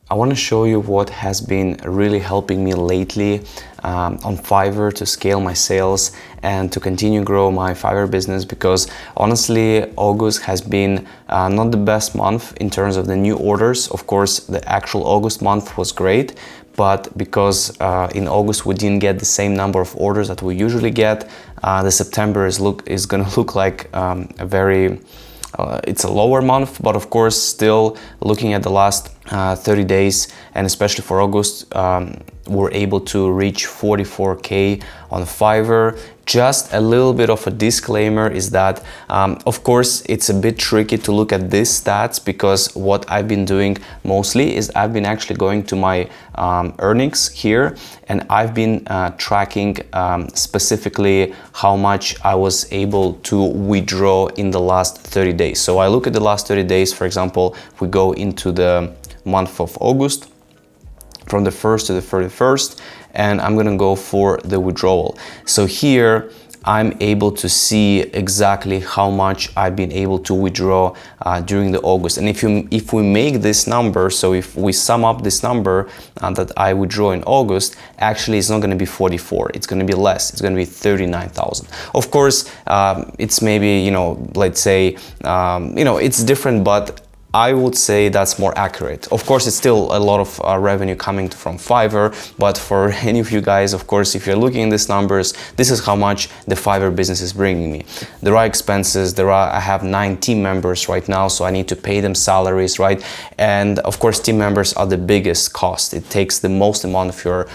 I want to show you what has been really helping me lately on Fiverr to scale my sales and to continue grow my Fiverr business, because honestly August has been not the best month in terms of the new orders. Of course, the actual August month was great, but because in August we didn't get the same number of orders that we usually get, the September is going to look like a very it's a lower month. But of course, still looking at the last 30 days, and especially for August, we're able to reach 44K on Fiverr. Just a little bit of a disclaimer is that, of course, it's a bit tricky to look at these stats, because what I've been doing mostly is I've been actually going to my earnings here, and I've been tracking specifically how much I was able to withdraw in the last 30 days. So I look at the last 30 days, for example, if we go into the month of August, from the 1st to the 31st, and I'm gonna go for the withdrawal. So here I'm able to see exactly how much I've been able to withdraw during the August. And if we make this number, so if we sum up this number that I withdraw in August, actually it's not going to be 44, it's going to be less, it's going to be 39,000. Of course, it's maybe, you know, let's say, you know, it's different, but I would say that's more accurate. Of course, it's still a lot of revenue coming from Fiverr, but for any of you guys, of course, if you're looking at these numbers, this is how much the Fiverr business is bringing me. There are expenses, I have 9 team members right now, so I need to pay them salaries, right? And of course, team members are the biggest cost. It takes the most amount of your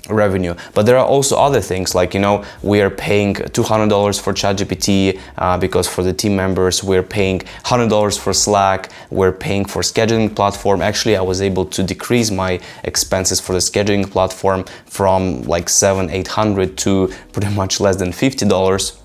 revenue. But there are also other things, like, you know, we are paying $200 for ChatGPT because for the team members, we're paying $100 for Slack, we're paying for scheduling platform. Actually, I was able to decrease my expenses for the scheduling platform from like $700-800 to pretty much less than $50.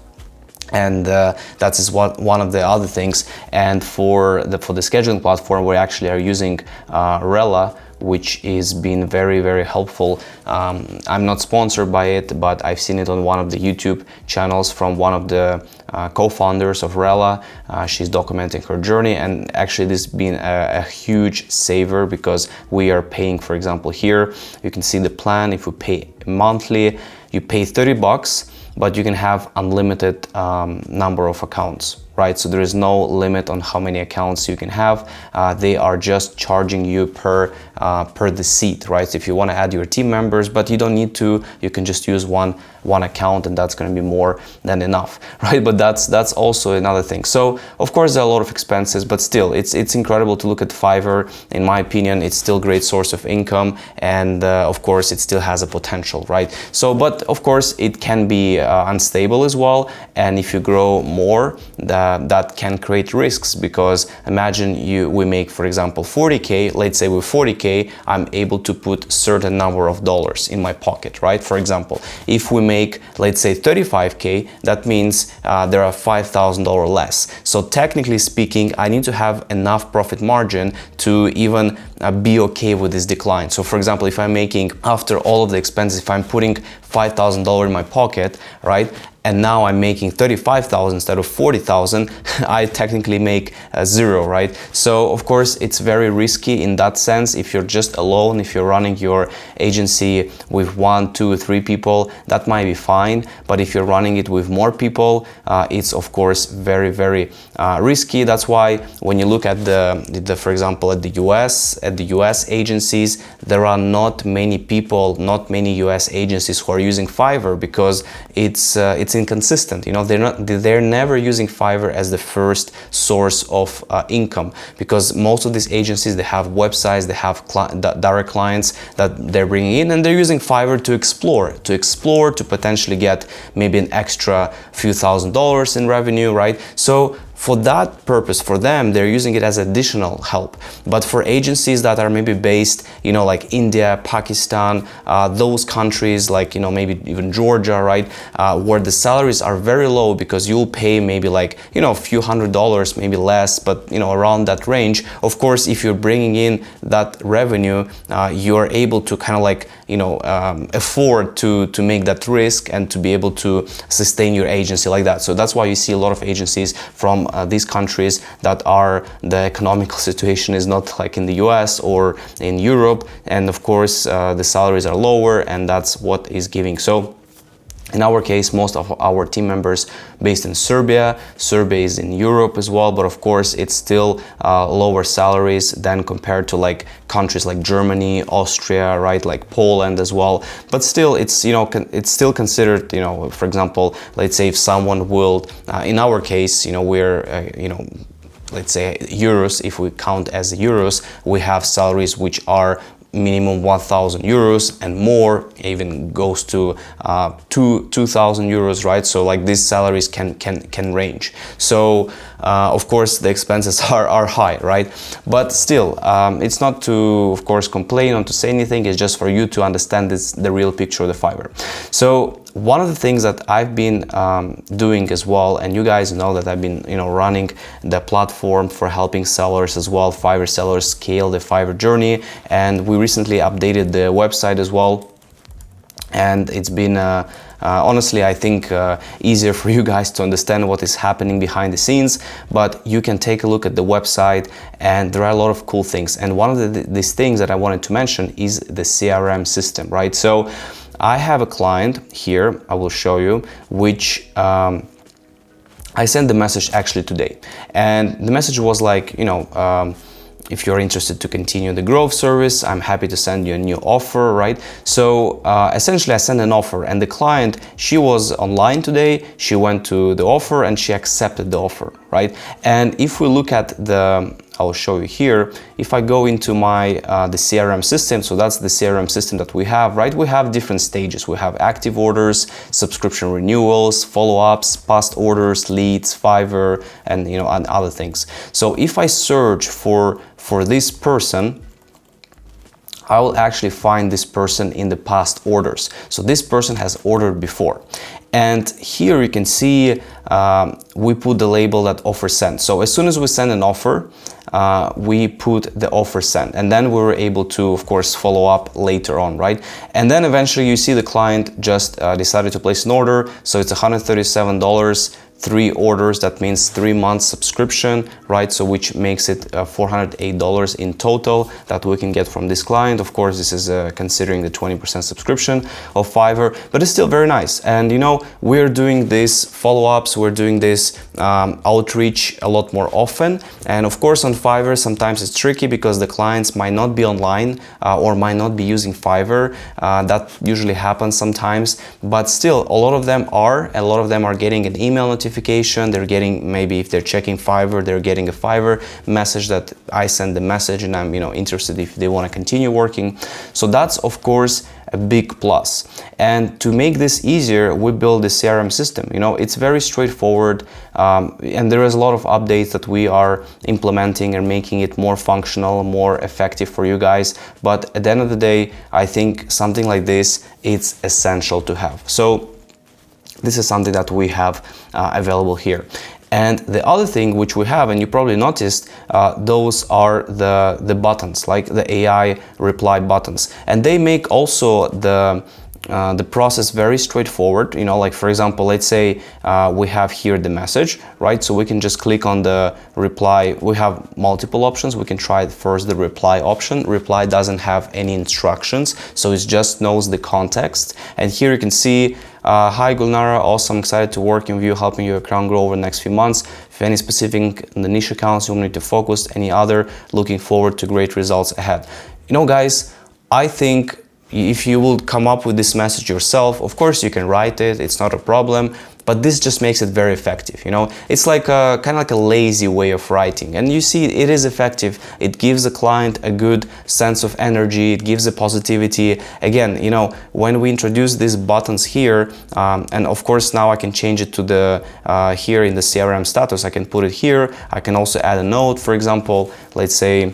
And that is one of the other things. And for the scheduling platform, we actually are using Rella, which is been very, very helpful. I'm not sponsored by it, but I've seen it on one of the YouTube channels from one of the co-founders of Rella. She's documenting her journey, and actually this has been a huge saver, because we are paying, for example, here you can see the plan. If we pay monthly, you pay $30, but you can have unlimited number of accounts, right? So there is no limit on how many accounts you can have. They are just charging you per the seat, right? So if you want to add your team members, but you don't need to, you can just use one account, and that's going to be more than enough, right? But that's also another thing. So of course there are a lot of expenses, but still it's incredible to look at Fiverr. In my opinion, it's still a great source of income, and of course it still has a potential, right? So, but of course it can be unstable as well, and if you grow more, that can create risks, because imagine we make, for example, 40K. Let's say with 40K, I'm able to put certain number of dollars in my pocket, right? For example, if we make, let's say, 35K, that means there are $5,000 less. So technically speaking, I need to have enough profit margin to even be okay with this decline. So for example, if I'm making, after all of the expenses, if I'm putting $5,000 in my pocket, right, and now I'm making 35,000 instead of 40,000, I technically make zero, right? So of course it's very risky in that sense. If you're just alone, if you're running your agency with 1, 2, 3 people, that might be fine. But if you're running it with more people, it's of course very, very risky. That's why when you look at the for example, at the US agencies, there are not many people, not many US agencies who are using Fiverr, because it's inconsistent. You know, they're never using Fiverr as the first source of income, because most of these agencies, they have websites, they have direct clients that they're bringing in, and they're using Fiverr to explore, to potentially get maybe an extra few $1,000s in revenue, right? So for that purpose, for them, they're using it as additional help. But for agencies that are maybe based, you know, like India, Pakistan, those countries, like, you know, maybe even Georgia, right, where the salaries are very low, because you'll pay maybe like, you know, a few $100s, maybe less, but, you know, around that range. Of course, if you're bringing in that revenue, you're able to kind of like, you know, afford to make that risk and to be able to sustain your agency like that. So that's why you see a lot of agencies from from these countries that are, the economical situation is not like in the US or in Europe, and of course the salaries are lower, and that's what is giving. So in our case, most of our team members based in Serbia. Serbia is in Europe as well, but of course it's still lower salaries than compared to like countries like Germany, Austria, right, like Poland as well. But still, it's, you know, it's still considered, you know, for example, let's say if someone will, in our case, you know, we're, you know, let's say euros, if we count as euros, we have salaries which are minimum 1,000 euros and more, even goes to 2,000 euros, right? So like these salaries can range. So of course the expenses are high, right? But still, it's not to, of course, complain or to say anything. It's just for you to understand the real picture of the Fiverr. So one of the things that I've been doing as well, and you guys know that I've been, you know, running the platform for helping sellers as well, Fiverr sellers scale the Fiverr journey, and we recently updated the website as well, and it's been honestly, I think easier for you guys to understand what is happening behind the scenes. But you can take a look at the website, and there are a lot of cool things. And one of these things that I wanted to mention is the CRM system, right? So I have a client here, I will show you, which I sent the message actually today. And the message was like, you know, if you're interested to continue the growth service, I'm happy to send you a new offer, right? So essentially I sent an offer, and the client, she was online today, she went to the offer and she accepted the offer, right? And if we look at the, I'll show you here, if I go into my the CRM system, so that's the CRM system that we have, right? We have different stages. We have active orders, subscription renewals, follow-ups, past orders, leads, Fiverr, and, you know, and other things. So if I search for this person, I will actually find this person in the past orders. So this person has ordered before. And here you can see we put the label that offer sent. So as soon as we send an offer, we put the offer sent, and then we were able to, of course, follow up later on, right? And then eventually you see the client just decided to place an order. So it's $137, 3 orders, that means 3 months subscription, right? So which makes it $408 in total that we can get from this client. Of course, this is considering the 20% subscription of Fiverr, but it's still very nice. And you know, we're doing this follow-ups, we're doing this outreach a lot more often. And of course on Fiverr, sometimes it's tricky because the clients might not be online or might not be using Fiverr. That usually happens sometimes, but still a lot of them are getting an email notification. They're getting, maybe if they're checking Fiverr, they're getting a Fiverr message that I send the message and I'm, you know, interested if they want to continue working. So that's of course a big plus. And to make this easier, we build the CRM system. You know, it's very straightforward, and there is a lot of updates that we are implementing and making it more functional, more effective for you guys. But at the end of the day, I think something like this, it's essential to have. So this is something that we have available here. And the other thing which we have, and you probably noticed, those are the buttons, like the AI reply buttons. And they make also the process very straightforward. You know, like for example, let's say we have here the message, right? So we can just click on the reply. We have multiple options. We can try first the reply option. Reply doesn't have any instructions, so it just knows the context. And here you can see, hi Gulnara, awesome, excited to work with you, helping your account grow over the next few months. If any specific niche accounts you want me to focus, any other, looking forward to great results ahead. You know guys, I think if you will come up with this message yourself, of course you can write it, it's not a problem, but this just makes it very effective. You know, it's like a kind of like a lazy way of writing, and you see it is effective. It gives the client a good sense of energy, it gives a positivity. Again, you know, when we introduce these buttons here, and of course now I can change it to the here in the CRM status, I can put it here. I can also add a note, for example, let's say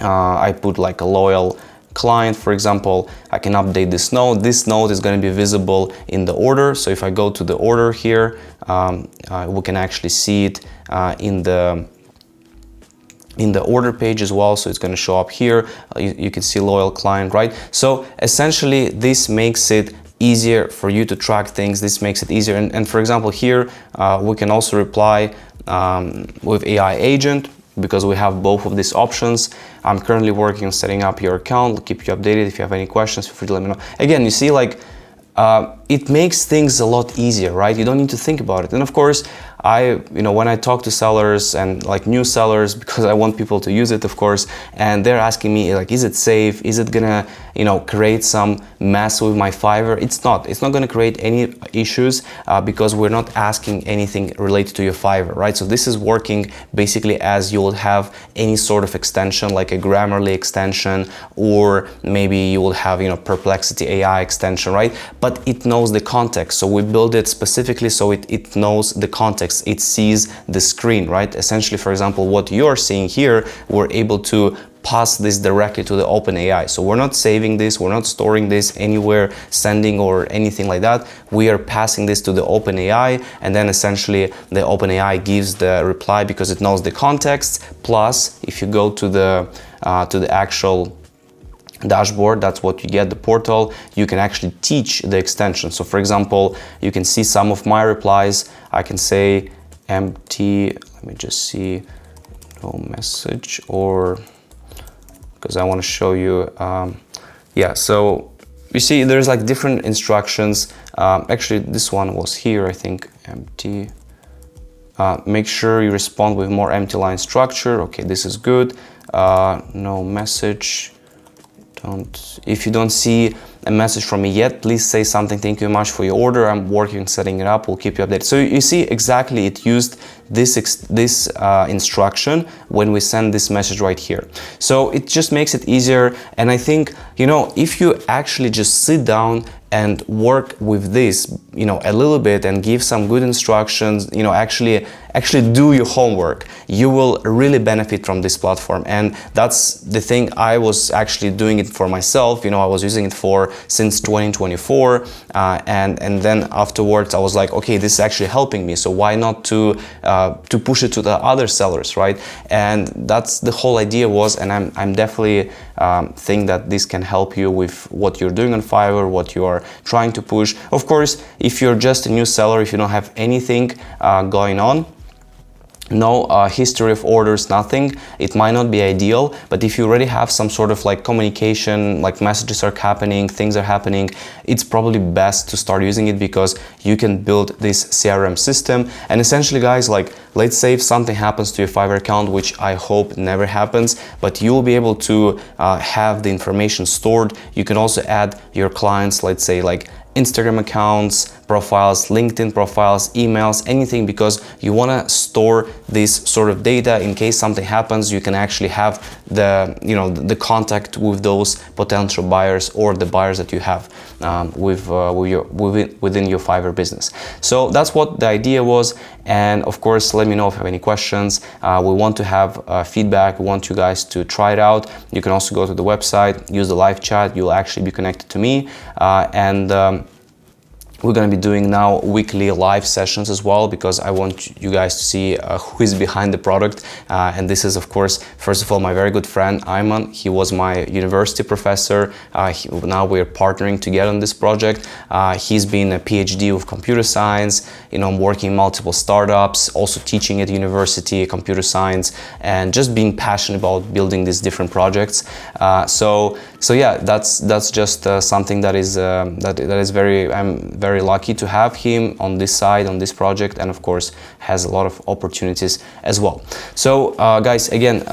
I put like a loyal client, for example. I can update this note. This note is going to be visible in the order. So if I go to the order here, we can actually see it in the order page as well. So it's going to show up here. You can see loyal client, right? So essentially this makes it easier for you to track things. This makes it easier. And for example, here we can also reply with AI agent, because we have both of these options. I'm currently working on setting up your account. I'll keep you updated. If you have any questions, feel free to let me know. Again, you see, like, it makes things a lot easier, right? You don't need to think about it. And of course, when I talk to sellers and like new sellers, because I want people to use it, of course, and they're asking me like, is it safe? Is it gonna, create some mess with my Fiverr? It's not gonna create any issues because we're not asking anything related to your Fiverr, right? So this is working basically as you will have any sort of extension, like a Grammarly extension, or maybe you will have, Perplexity AI extension, right? But it knows the context. So we build it specifically so it knows the context. It sees the screen, right? Essentially, for example, what you're seeing here, we're able to pass this directly to the OpenAI. So we're not saving this, we're not storing this anywhere, sending or anything like that. We are passing this to the OpenAI, and then essentially the OpenAI gives the reply because it knows the context. Plus, if you go to the actual dashboard, that's what you get, the portal, you can actually teach the extension. So for example, you can see some of my replies. I can say empty, let me just see, no message, or because I want to show you, so you see there's like different instructions. Actually this one was here, I think, empty. Make sure you respond with more empty line structure. Okay, this is good. No message. If you don't see a message from me yet, please say something. Thank you very much for your order. I'm working on setting it up. We'll keep you updated. So you see exactly it used this instruction when we send this message right here. So it just makes it easier. And I think, if you actually just sit down and work with this, a little bit and give some good instructions, actually do your homework, you will really benefit from this platform. And that's the thing. I was actually doing it for myself. I was using it since 2024, and then afterwards I was like, okay, this is actually helping me, so why not to push it to the other sellers, right? And that's the whole idea was, and I'm definitely think that this can help you with what you're doing on Fiverr, what you are trying to push. Of course, if you're just a new seller, if you don't have anything going on, no history of orders, nothing, it might not be ideal. But if you already have some sort of like communication, like messages are happening, things are happening, it's probably best to start using it, because you can build this CRM system. And essentially, guys, like, let's say if something happens to your Fiverr account, which I hope never happens, but you'll be able to have the information stored. You can also add your clients, let's say like Instagram accounts, profiles, LinkedIn profiles, emails, anything, because you want to store this sort of data in case something happens. You can actually have the contact with those potential buyers or the buyers that you have within your Fiverr business. So that's what the idea was. And of course, let me know if you have any questions. We want to have feedback. We want you guys to try it out. You can also go to the website, use the live chat. You'll actually be connected to me, we're going to be doing now weekly live sessions as well, because I want you guys to see who is behind the product. And this is, of course, first of all, my very good friend, Ayman. He was my university professor. Now we're partnering together on this project. He's been a PhD of computer science. I'm working multiple startups, also teaching at university, computer science, and just being passionate about building these different projects. So yeah, that's just something that is I'm very lucky to have him on this side, on this project, and of course has a lot of opportunities as well. So guys, again,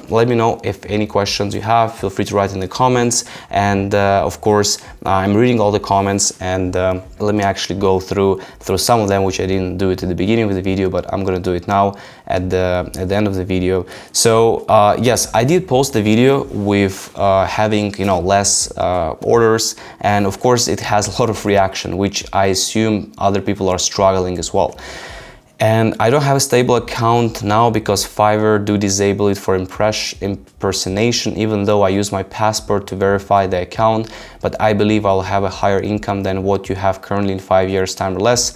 let me know if any questions you have. Feel free to write in the comments, and of course I'm reading all the comments, and let me actually go through some of them, which I didn't do it at the beginning of the video, but I'm gonna do it now at the end of the video. So yes, I did post the video with having less orders, and of course it has a lot of reaction, which I assume other people are struggling as well. And I don't have a stable account now because Fiverr do disable it for impersonation, even though I use my passport to verify the account. But I believe I'll have a higher income than what you have currently in 5 years time or less.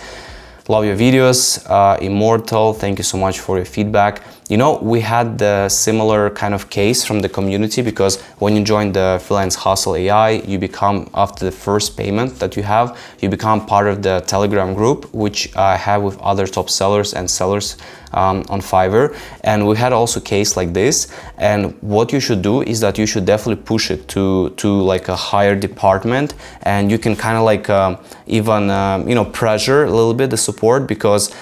Love your videos. Immortal, thank you so much for your feedback. you know, we had the similar kind of case from the community, because when you join the Freelance Hustle AI, you become, after the first payment that you have, you become part of the Telegram group, which I have with other top sellers and sellers on Fiverr. And we had also a case like this. And what you should do is that you should definitely push it to like a higher department, and you can kind of like even you know, pressure a little bit the support, because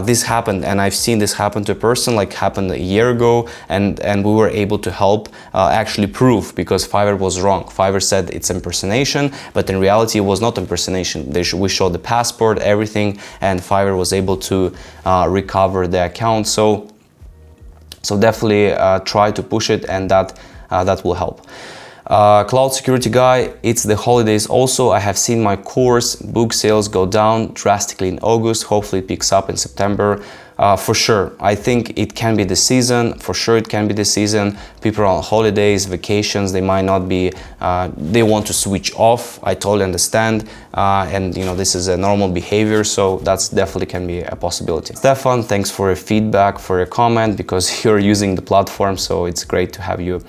this happened, and I've seen this happen to a person, like happened a year ago, and we were able to help actually prove, because Fiverr was wrong. Fiverr said it's impersonation, but in reality it was not impersonation. We showed the passport, everything, and Fiverr was able to recover the account. So definitely try to push it, and that will help. Cloud security guy, it's the holidays also. I have seen my course book sales go down drastically in August. Hopefully it picks up in September. For sure, I think it can be the season. For sure it can be the season. People are on holidays, vacations, they might not be, they want to switch off. I totally understand. And you know, this is a normal behavior, so that's definitely can be a possibility. Stefan, thanks for your feedback, for your comment, because you're using the platform, so it's great to have you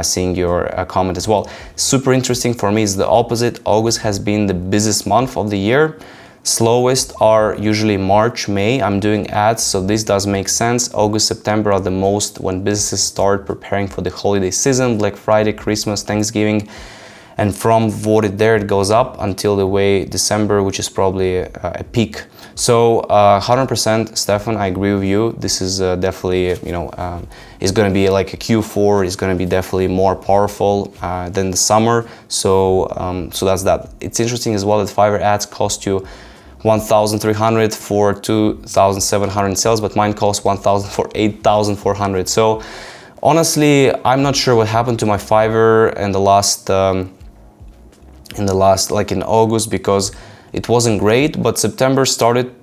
seeing your comment as well. Super interesting. For me, it's the opposite. August has been the busiest month of the year. Slowest are usually March, May. I'm doing ads, so this does make sense. August, September are the most when businesses start preparing for the holiday season, Black Friday, Christmas, Thanksgiving. And from what it goes up until the way December, which is probably a peak. So 100% Stefan, I agree with you. This is definitely, you know, is going to be like a Q4 is going to be definitely more powerful than the summer. So so that's that. It's interesting as well that Fiverr ads cost you 1,300 for 2,700 sales, but mine costs 1,000 for 8,400. So honestly, I'm not sure what happened to my Fiverr in the last like in August, because it wasn't great, but September started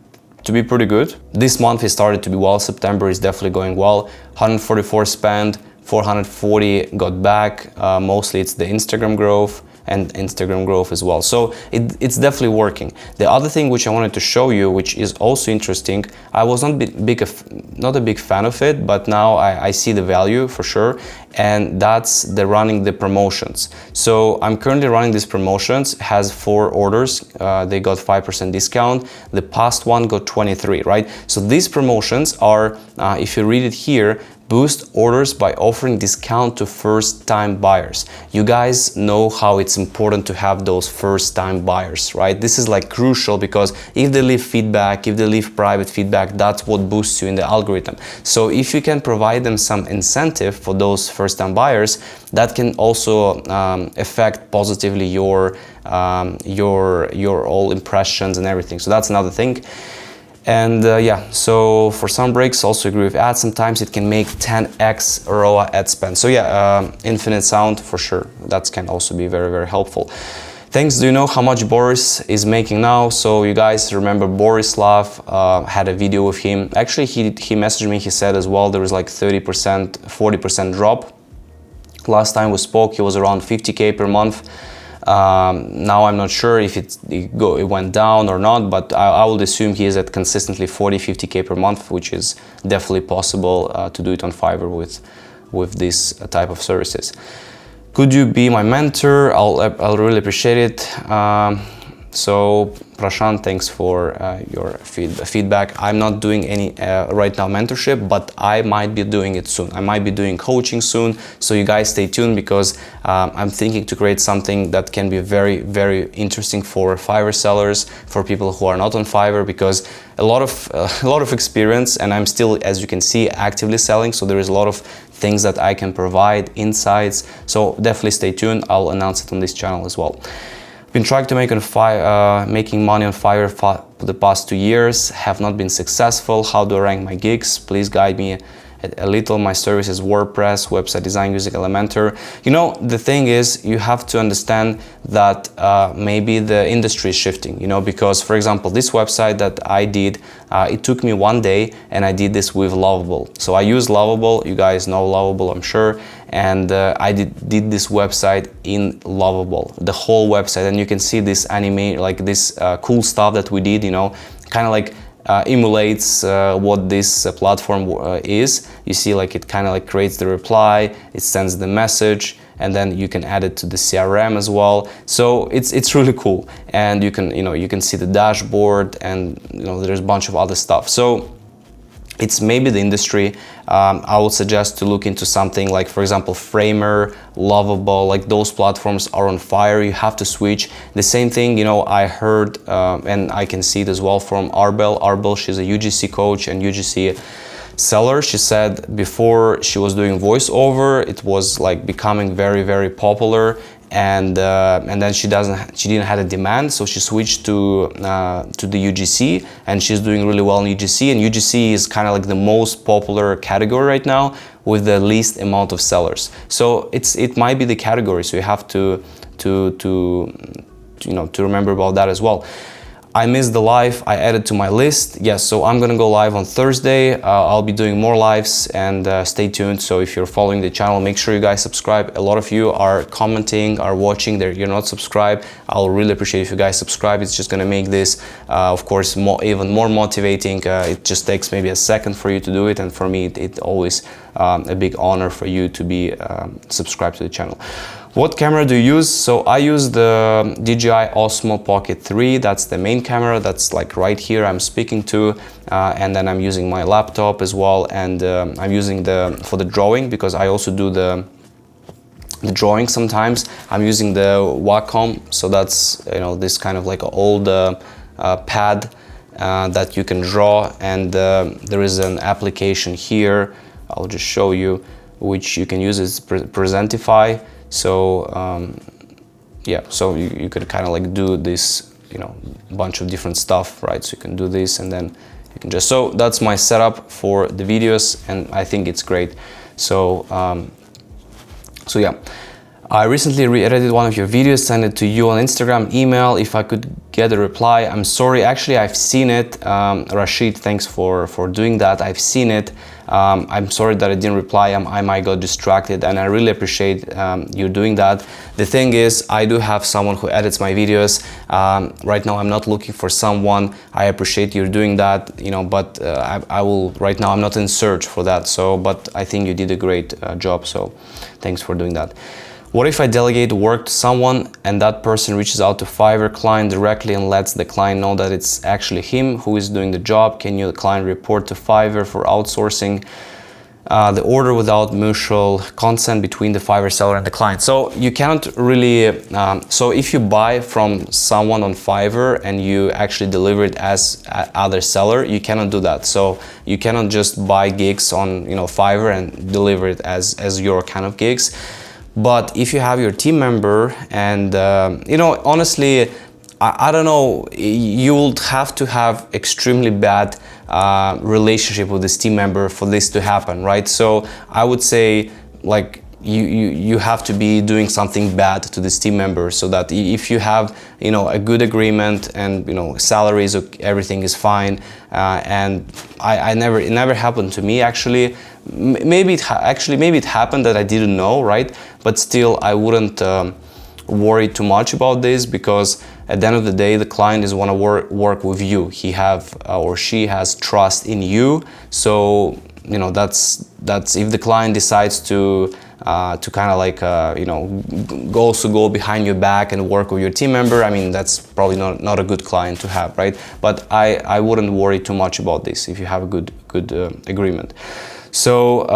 to be pretty good. This month it started to be well. September is definitely going well. 144 spent, 440 got back. Mostly it's the Instagram growth and Instagram growth as well. So it's definitely working. The other thing which I wanted to show you, which is also interesting, I was not a big fan of it, but now I see the value for sure, and that's the running the promotions. So I'm currently running these promotions, has 4 orders, they got 5% discount. The past one got 23, right? So these promotions are, if you read it here, boost orders by offering discount to first-time buyers. You guys know how it's important to have those first-time buyers, right? This is like crucial, because if they leave feedback, if they leave private feedback, that's what boosts you in the algorithm. So if you can provide them some incentive for those first-time buyers, that can also affect positively your all impressions and everything. So that's another thing. And yeah, so for some breaks, also agree with ads. Sometimes it can make 10x ROI ad spend. So yeah, infinite sound for sure. That can also be very, very helpful. Thanks. Do you know how much Boris is making now? So you guys remember Borislav, had a video with him. Actually, he messaged me, he said as well, there was like 30%, 40% drop. Last time we spoke, he was around 50K per month. Now I'm not sure if it went down or not, but I would assume he is at consistently 40-50K per month, which is definitely possible to do it on Fiverr with this type of services. Could you be my mentor? I'll really appreciate it. So Prashant, thanks for your feedback. I'm not doing any right now mentorship, but I might be doing it soon. I might be doing coaching soon. So you guys stay tuned, because I'm thinking to create something that can be very, very interesting for Fiverr sellers, for people who are not on Fiverr, because a lot of experience, and I'm still, as you can see, actively selling. So there is a lot of things that I can provide, insights. So definitely stay tuned. I'll announce it on this channel as well. Been trying to make making money on Fiverr for the past 2 years, have not been successful. How do I rank my gigs? Please guide me a little. My service is WordPress, website design using Elementor. You know, the thing is, you have to understand that maybe the industry is shifting, you know, because for example, this website that I did, it took me 1 day, and I did this with Lovable. So I use Lovable, you guys know Lovable, I'm sure. And I did this website in Lovable, the whole website, and you can see this anime, like this cool stuff that we did, you know, kind of like emulates what this platform is. You see, like, it kind of like creates the reply, it sends the message, and then you can add it to the CRM as well. So it's really cool, and you can see the dashboard, and there's a bunch of other stuff. So it's maybe the industry. I would suggest to look into something like, for example, Framer, Lovable, like those platforms are on fire. You have to switch. The same thing, I heard, and I can see it as well from Arbel. Arbel, she's a UGC coach and UGC seller. She said before she was doing voiceover, it was like becoming very, very popular. And then she didn't have a demand, so she switched to the UGC, and she's doing really well in UGC. And UGC is kind of like the most popular category right now with the least amount of sellers. So it might be the category, so you have to remember about that as well. I missed the live, I added to my list. Yes, so I'm gonna go live on Thursday. I'll be doing more lives, and stay tuned. So if you're following the channel, make sure you guys subscribe. A lot of you are commenting, are watching, you're not subscribed. I'll really appreciate if you guys subscribe. It's just gonna make this, of course, even more motivating. It just takes maybe a second for you to do it, and for me, it always a big honor for you to be subscribed to the channel. What camera do you use? So I use the DJI Osmo Pocket 3. That's the main camera. That's like right here I'm speaking to. And then I'm using my laptop as well. And I'm using for the drawing, because I also do the drawing sometimes. I'm using the Wacom. So that's, this kind of like an old pad that you can draw. And there is an application here. I'll just show you, which you can use. It's Presentify. So yeah, so you could kind of like do this, bunch of different stuff, right? So you can do this, and then you can so that's my setup for the videos, and I think it's great. So so yeah, I recently re-edited one of your videos, sent it to you on Instagram, email. If I could get a reply, I'm sorry. Actually, I've seen it. Rashid, thanks for doing that. I've seen it. I'm sorry that I didn't reply. I might got distracted, and I really appreciate you doing that. The thing is, I do have someone who edits my videos. Right now, I'm not looking for someone. I appreciate you doing that, but I will, right now, I'm not in search for that. So, but I think you did a great job. So thanks for doing that. What if I delegate work to someone and that person reaches out to Fiverr client directly and lets the client know that it's actually him who is doing the job? Can you, the client, report to Fiverr for outsourcing the order without mutual consent between the Fiverr seller and the client? So you cannot really, so if you buy from someone on Fiverr and you actually deliver it as other seller, you cannot do that. So you cannot just buy gigs on Fiverr and deliver it as your kind of gigs. But if you have your team member and, honestly, I don't know, you will have to have extremely bad relationship with this team member for this to happen, right? So I would say, like, you have to be doing something bad to this team member, so that if you have, a good agreement and, salaries, everything is fine. And it never happened to me, actually. Maybe it happened that I didn't know, right? But still, I wouldn't worry too much about this, because at the end of the day, the client is want to work with you. He or she has trust in you. So that's if the client decides to kind of like go behind your back and work with your team member, I mean, that's probably not a good client to have, right? But I wouldn't worry too much about this if you have a good agreement. So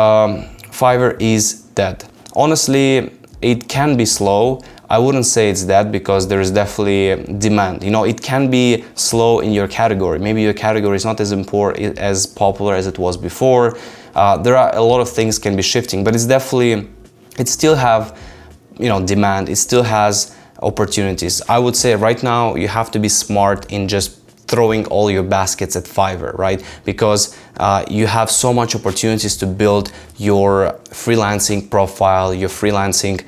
Fiverr is dead. Honestly, it can be slow. I wouldn't say it's dead, because there is definitely demand. It can be slow in your category. Maybe your category is not as popular as it was before. There are a lot of things can be shifting, but it still have, demand. It still has opportunities. I would say right now you have to be smart in just throwing all your baskets at Fiverr, right? Because you have so much opportunities to build your freelancing profile, your freelancing,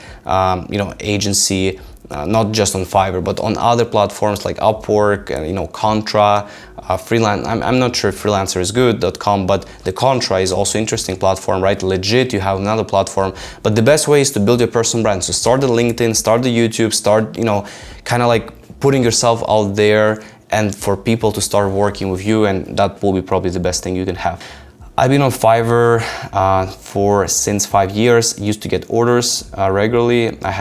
agency, not just on Fiverr, but on other platforms like Upwork and, Contra, freelance. I'm not sure if freelancer is good.com, but the Contra is also interesting platform, right? Legit, you have another platform. But the best way is to build your personal brand. So start the LinkedIn, start the YouTube, start, kind of like putting yourself out there and for people to start working with you, and that will be probably the best thing you can have. I've been on Fiverr since 5 years. Used to get orders regularly. I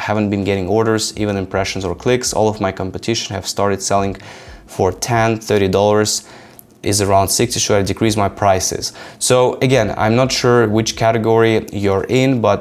haven't been getting orders, even impressions or clicks. All of my competition have started selling for $10, $30. Is around 60. Should I decrease my prices? So again, I'm not sure which category you're in, but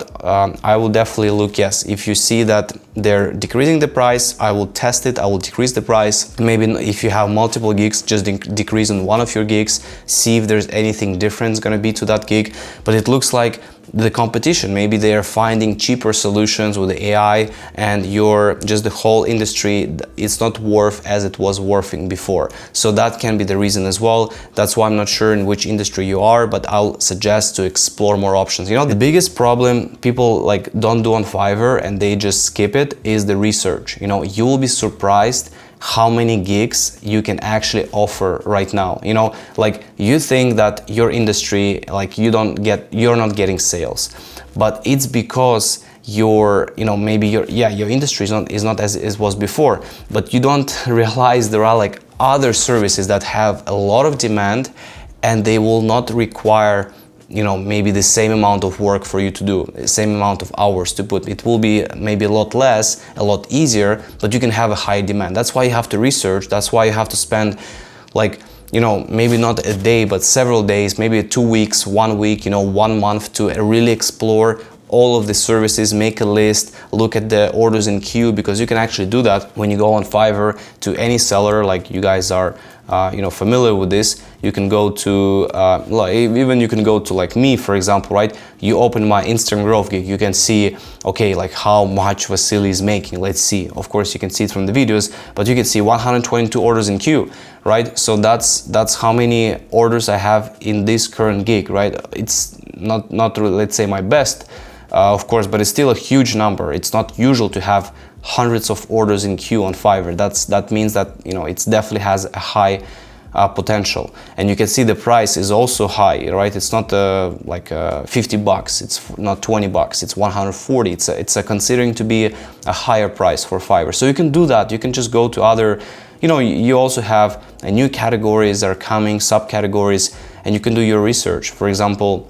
I will definitely look, yes, if you see that they're decreasing the price, I will test it, I will decrease the price. Maybe if you have multiple gigs, just decrease on one of your gigs, see if there's anything different gonna be to that gig. But it looks like the competition, maybe they are finding cheaper solutions with the AI, and the whole industry, it's not worth as it was worthing before. So that can be the reason as well. That's why I'm not sure in which industry you are, but I'll suggest to explore more options. You know, the biggest problem people like don't do on Fiverr and they just skip it is the research. You know, you will be surprised how many gigs you can actually offer right now. You know, like you think that your industry, like you're not getting sales, but it's because maybe your industry is not as it was before, but you don't realize there are like other services that have a lot of demand and they will not require maybe the same amount of work for you to do, the same amount of hours to put. It will be maybe a lot less, a lot easier, but you can have a high demand. That's why you have to research. That's why you have to spend maybe not a day, but several days, maybe 2 weeks, 1 week, 1 month to really explore all of the services, make a list, look at the orders in queue, because you can actually do that when you go on Fiverr to any seller, like you guys are familiar with this. You can go to even you can go to like me, for example, right? You open my Instagram growth gig, you can see, okay, like how much Vasily is making. Let's see. Of course, you can see it from the videos, but you can see 122 orders in queue, right? So that's how many orders I have in this current gig, right? It's not really, let's say, my best, of course, but it's still a huge number. It's not usual to have hundreds of orders in queue on Fiverr. That means that it definitely has a high potential, and you can see the price is also high, right? It's not like $50. It's not $20. It's 140. It's considering to be a higher price for Fiverr. So you can do that. You can just go to other. You also have new categories that are coming, subcategories, and you can do your research. For example,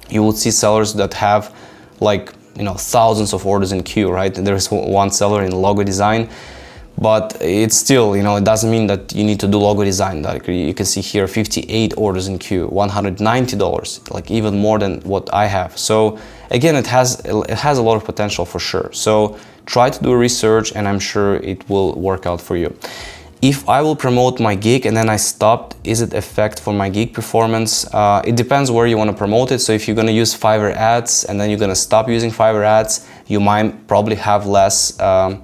you will see sellers that have like thousands of orders in queue, right? And there's one seller in logo design, but it's still, it doesn't mean that you need to do logo design. Like you can see here, 58 orders in queue, $190, like even more than what I have. So again, it has a lot of potential for sure. So try to do research, and I'm sure it will work out for you. If I will promote my gig and then I stopped, is it affect for my gig performance? It depends where you want to promote it. So if you're going to use Fiverr ads and then you're going to stop using Fiverr ads, you might probably have less, kind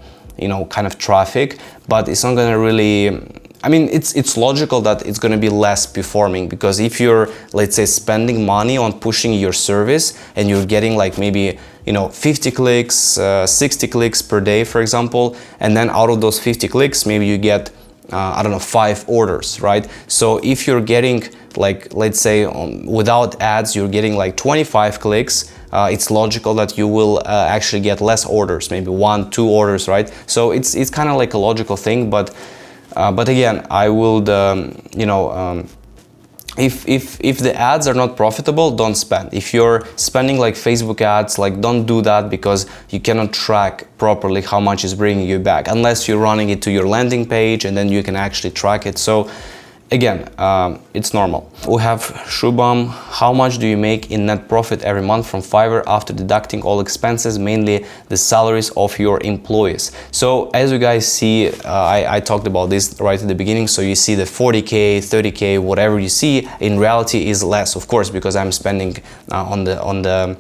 of traffic, but it's not going to really, it's logical that it's going to be less performing, because if you're, let's say, spending money on pushing your service and you're getting like maybe 50 clicks, 60 clicks per day, for example, and then out of those 50 clicks, maybe you get 5 orders, right? So if you're getting like, let's say, without ads, you're getting like 25 clicks, it's logical that you will actually get less orders, maybe 1, 2 orders, right? So it's kind of like a logical thing, but again, I would, if the ads are not profitable, don't spend. If you're spending like Facebook ads, like don't do that, because you cannot track properly how much is bringing you back, unless you're running it to your landing page and then you can actually track it. So again, it's normal. We have Shubham. How much do you make in net profit every month from Fiverr after deducting all expenses, mainly the salaries of your employees? So as you guys see, I talked about this right at the beginning. So you see the 40K, 30K, whatever you see, in reality is less, of course, because I'm spending on the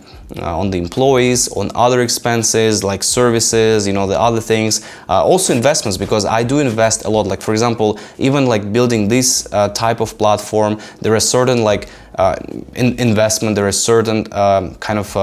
employees, on other expenses like services, the other things, also investments, because I do invest a lot. Like for example, even like building this type of platform, there are certain like investment, there are certain kind of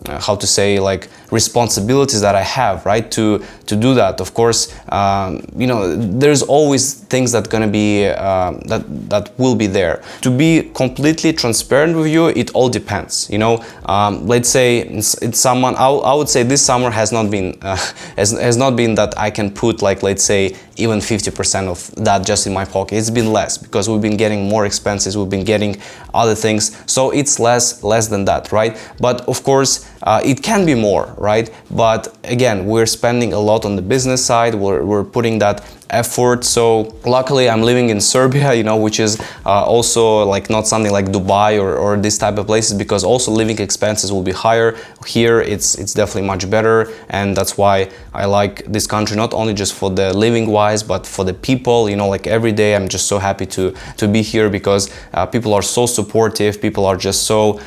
how to say, like responsibilities that I have, right, to do that. Of course, there's always things that gonna be that will be there. To be completely transparent with you, it all depends. Let's say it's someone. I would say this summer has not been has not been that I can put like, let's say, even 50% of that just in my pocket. It's been less because we've been getting more expenses, we've been getting other things, so it's less than that, right? But of course it can be more, right? But again, we're spending a lot on the business side, we're putting that effort. So luckily I'm living in Serbia, you know, which is also like not something like Dubai or this type of places, because also living expenses will be higher. Here it's definitely much better, and that's why I like this country, not only just for the living wise but for the people, you know, like every day I'm just so happy to be here, because people are so supportive, people are just so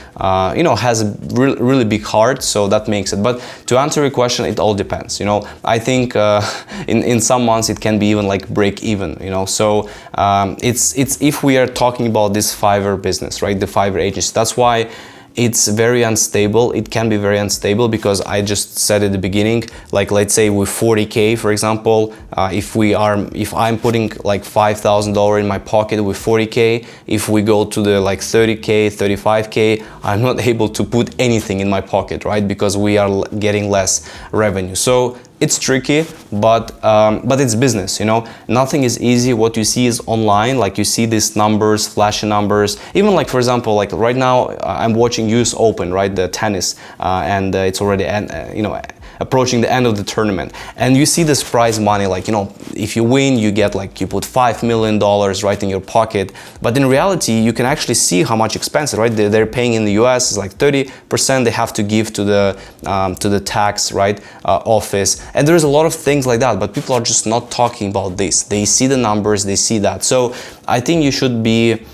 you know, has a really big heart, so that makes it. But to answer your question, it all depends, you know. I think in some months it can be even like break even, you know. So it's if we are talking about this Fiverr business, right, the Fiverr agency, that's why it's very unstable. It can be very unstable because I just said at the beginning, like let's say with 40K, for example, if I'm putting like $5,000 in my pocket with 40K, if we go to the like 30K, 35K, I'm not able to put anything in my pocket, right? Because we are getting less revenue. So it's tricky, but it's business, you know. Nothing is easy. What you see is online, like you see these numbers, flashy numbers. Even like, for example, like right now I'm watching US Open, right, the tennis, and it's already, you know, approaching the end of the tournament, and you see this prize money, like, you know, if you win, you get like, you put $5 million right in your pocket. But in reality, you can actually see how much expenses, right? They're paying in the US is like 30% they have to give to the tax, right, office, and there's a lot of things like that. But people are just not talking about this. They see the numbers, they see that. So I think you should be.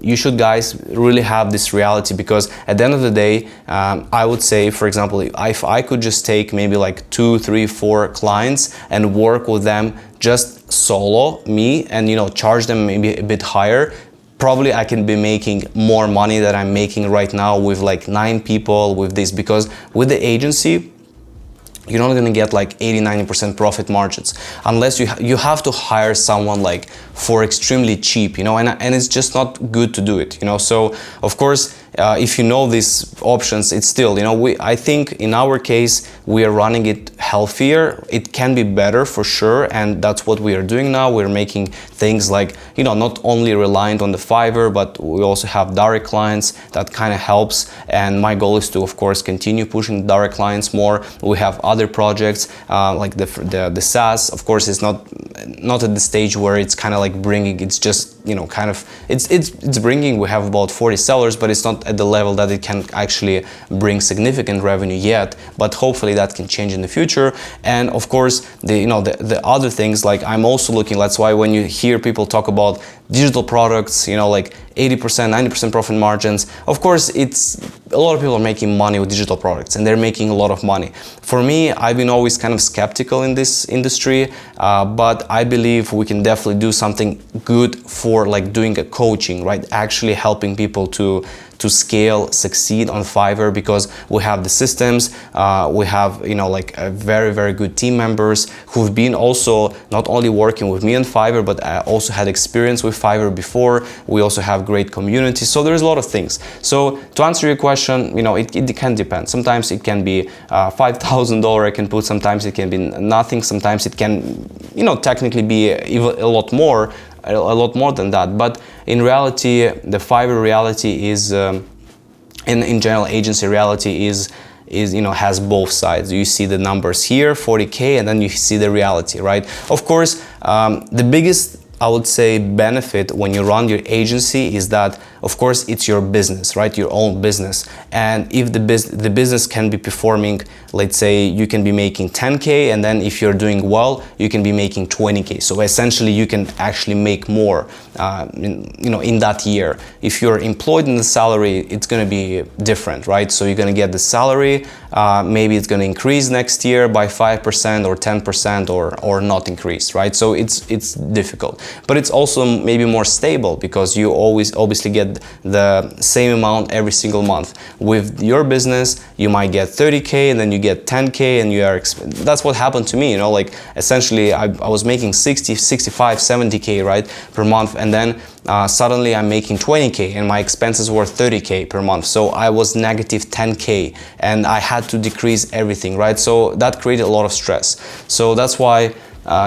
You should, guys, really have this reality, because at the end of the day, I would say, for example, if I could just take maybe like 2, 3, 4 clients and work with them just solo, me, and, you know, charge them maybe a bit higher, probably I can be making more money than I'm making right now with like 9 people with this. Because with the agency, you're not gonna get like 80-90% profit margins unless you have to hire someone like for extremely cheap, you know, and it's just not good to do it, you know. So of course, if you know these options, it's still, you know, I think in our case we are running it healthier. It can be better for sure, and that's what we are doing now. We're making things like, you know, not only reliant on the Fiverr, but we also have direct clients. That kind of helps, and my goal is to, of course, continue pushing direct clients more. We have other projects like the SaaS, of course, is not at the stage where it's kind of like bringing, it's just, you know, kind of it's bringing, we have about 40 sellers, but it's not at the level that it can actually bring significant revenue yet, but hopefully that can change in the future. And of course, the other things, like I'm also looking, that's why when you hear people talk about digital products, you know, like 80%, 90% profit margins, of course, it's a lot of people are making money with digital products, and they're making a lot of money. For me, I've been always kind of skeptical in this industry, but I believe we can definitely do something good for like doing a coaching, right? Actually helping people to scale, succeed on Fiverr, because we have the systems, we have, you know, like a very, very good team members who've been also not only working with me on Fiverr, but also had experience with Fiverr before. We also have great community. So there's a lot of things. So to answer your question, you know, it can depend. Sometimes it can be $5,000 I can put, sometimes it can be nothing, sometimes it can, you know, technically be even a lot more than that. But in reality, the Fiverr reality is, in general, agency reality is, you know, has both sides. You see the numbers here, 40K, and then you see the reality, right? Of course, the biggest, I would say, benefit when you run your agency is that, of course, it's your business, right? Your own business. And if the business can be performing, let's say you can be making 10K, and then if you're doing well, you can be making 20K. So essentially you can actually make more, you know, in that year. If you're employed in the salary, it's going to be different, right? So you're going to get the salary, maybe it's going to increase next year by 5% or 10% or not increase, right? So it's difficult, but it's also maybe more stable, because you always obviously get the same amount every single month. With your business, you might get 30K, and then you get 10K, and that's what happened to me, you know, like essentially I was making 60, 65, 70K, right, per month, and then suddenly I'm making 20K, and my expenses were 30K per month. So I was negative 10K, and I had to decrease everything, right? So that created a lot of stress. So that's why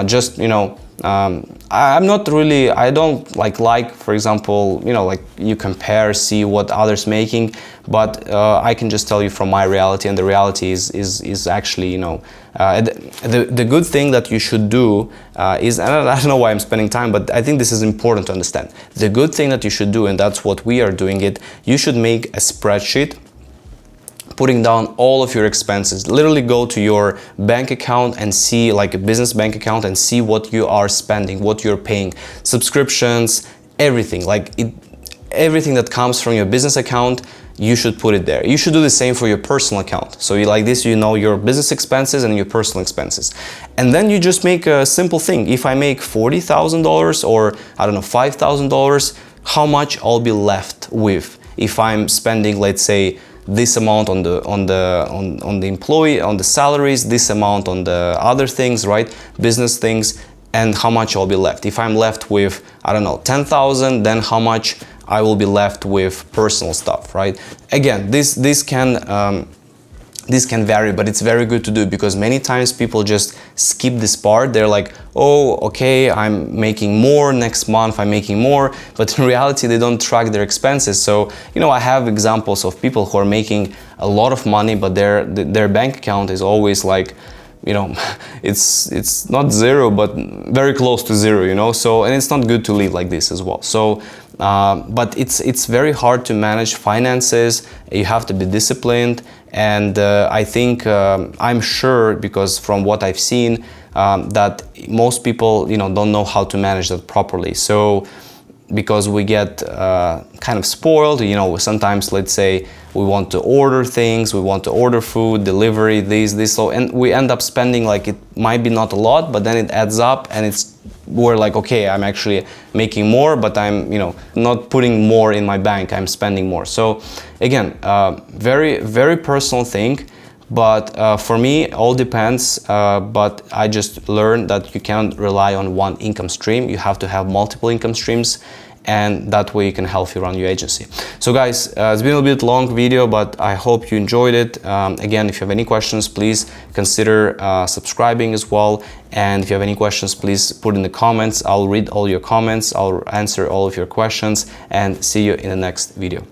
just, you know, I'm not really, I don't like for example, you know, like you compare, see what others making, but I can just tell you from my reality, and the reality is actually, you know, the good thing that you should do is, and I don't know why I'm spending time, but I think this is important to understand. The good thing that you should do, and that's what we are doing it, you should make a spreadsheet putting down all of your expenses. Literally go to your bank account and see, like a business bank account, and see what you are spending, what you're paying, subscriptions, everything, like everything that comes from your business account, you should put it there. You should do the same for your personal account. So you, like this, you know your business expenses and your personal expenses. And then you just make a simple thing. If I make $40,000 or I don't know, $5,000, how much I'll be left with if I'm spending, let's say, this amount on the employee, on the salaries, this amount on the other things, right? Business things, and how much I'll be left. If I'm left with, I don't know, 10,000, then how much I will be left with personal stuff, right? Again, this can vary, but it's very good to do, because many times people just skip this part. They're like, oh, okay, I'm making more next month, I'm making more, but in reality they don't track their expenses. So, you know, I have examples of people who are making a lot of money, but their bank account is always like, you know, it's not zero, but very close to zero, you know. So, and it's not good to live like this as well. So but it's very hard to manage finances. You have to be disciplined, and I think I'm sure, because from what I've seen, that most people, you know, don't know how to manage that properly. So because we get kind of spoiled, you know, sometimes, let's say, we want to order things, we want to order food, delivery, this, so, and we end up spending, like, it might be not a lot, but then it adds up, and we're like, okay, I'm actually making more, but I'm, you know, not putting more in my bank, I'm spending more. So again, very, very personal thing. But for me, all depends, but I just learned that you can't rely on one income stream. You have to have multiple income streams, and that way you can healthy run your agency. So guys, it's been a bit long video, but I hope you enjoyed it. Again, if you have any questions, please consider subscribing as well. And if you have any questions, please put in the comments. I'll read all your comments, I'll answer all of your questions, and see you in the next video.